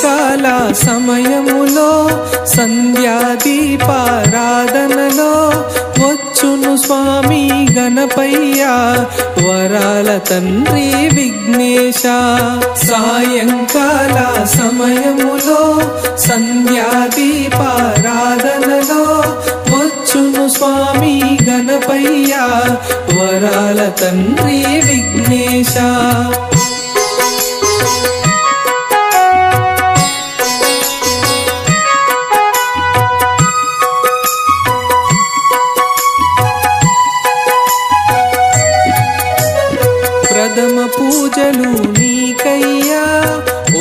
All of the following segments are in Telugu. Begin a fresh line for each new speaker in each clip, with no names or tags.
సాయంకాల సమయములో సంధ్యాదీపారాధనలో వచ్చును స్వామి గణపయ్య వరాల తండ్రి విఘ్నేశ. సాయంకాల సమయములో సంధ్యాదీపారాధనలో వచ్చును స్వామి గణపయ్య వరాల తండ్రి విఘ్నేశ. ప్రథమ పూజలు నీకయ్యా,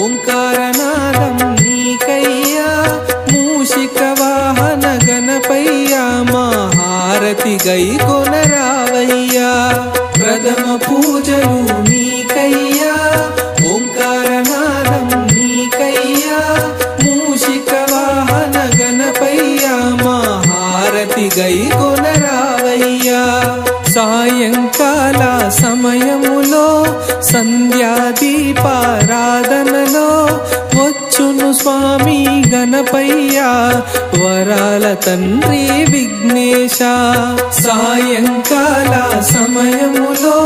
ఓంకారనాదం నీకయ్యా, మూషిక వాహన గణపయ్యా మా హారతి గైకొనరావయ్యా. ప్రథమ పూజలు నీకయ్యా, ఓంకారనాదం నీకయ్యా, మూషిక వాహన గణపయ్యా మా హారతి గైకొనరావయ్యా. సాయంకాల సమయములో సంధ్యాదీపారాధనలో వచ్చును స్వామి గణపయ్య వరాల తండ్రి విఘ్నేశ. సాయంకాల సమయములో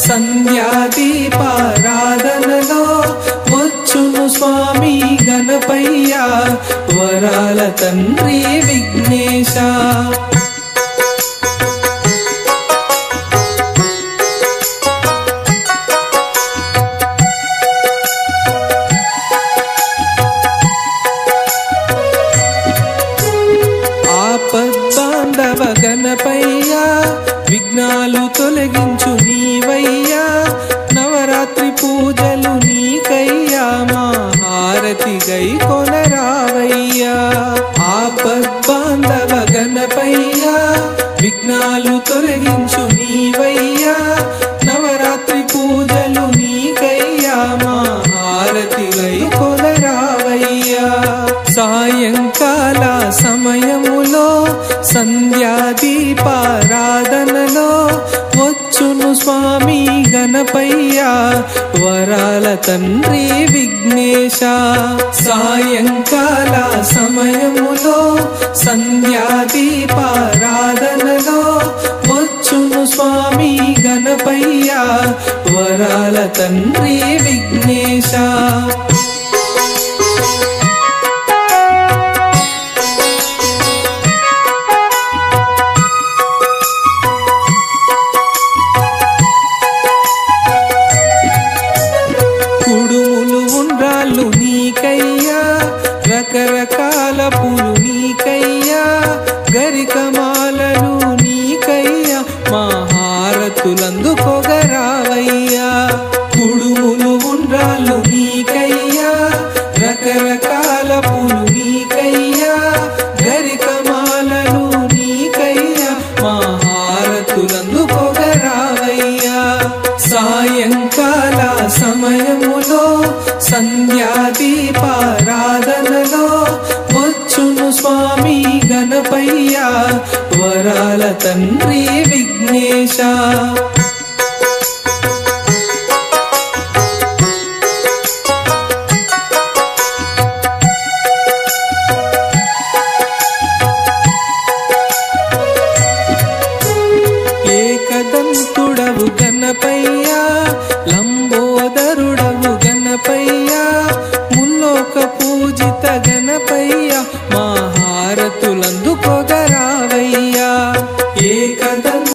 సంధ్యాదీపారాధనలో వచ్చును స్వామి గణపయ్య వరాల తండ్రి విఘ్నేశ. ఆపద్బాంధవ గణపయ్యా విఘ్నాలు తొలగించు నీవయ్యా, నవరాత్రి పూజలు నీకయ్యా మా హారతి గైకొనరావయ్యా. ఆపద్బాంధవ గణపయ్యా విఘ్నాలు తొలగించు నీవయ్యా, నవరాత్రి పూజలు నీకయ్యా మా హారతి గైకొనరావయ్యా. సాయంకాల సమయములో సంధ్యాదీపారాధనలో వచ్చును స్వామి గణపయ్య వరాల తండ్రి విఘ్నేశ. సాయంకాల సమయములో సంధ్యాదీపారాధనలో వచ్చును స్వామి గణపయ్య వరాల తండ్రి విఘ్నేశ. నీకయ్యా రకరకాల పూలు నీకయ్యా, గరికమాలలు నీకయ్యా మా హారతులందుకొగరావయ్యా. కుడుములు ఉండ్రాళ్ళు నీకయ్యా, రకరకాల పూలు నీకయ్యా, గరికమాలలు నీకయ్యా మా హారతులందుకొగరావయ్యా. సాయంకాల సమయములో సంధ్యాదీపారాధనలో వచ్చును స్వామి గణపయ్య వరాల తండ్రి విఘ్నేశ. ఏకదంతుడవు గణపయ్యా, లంబోదరుడవు గణపయ్యా, ముల్లోక పూజిత గణపయ్య మా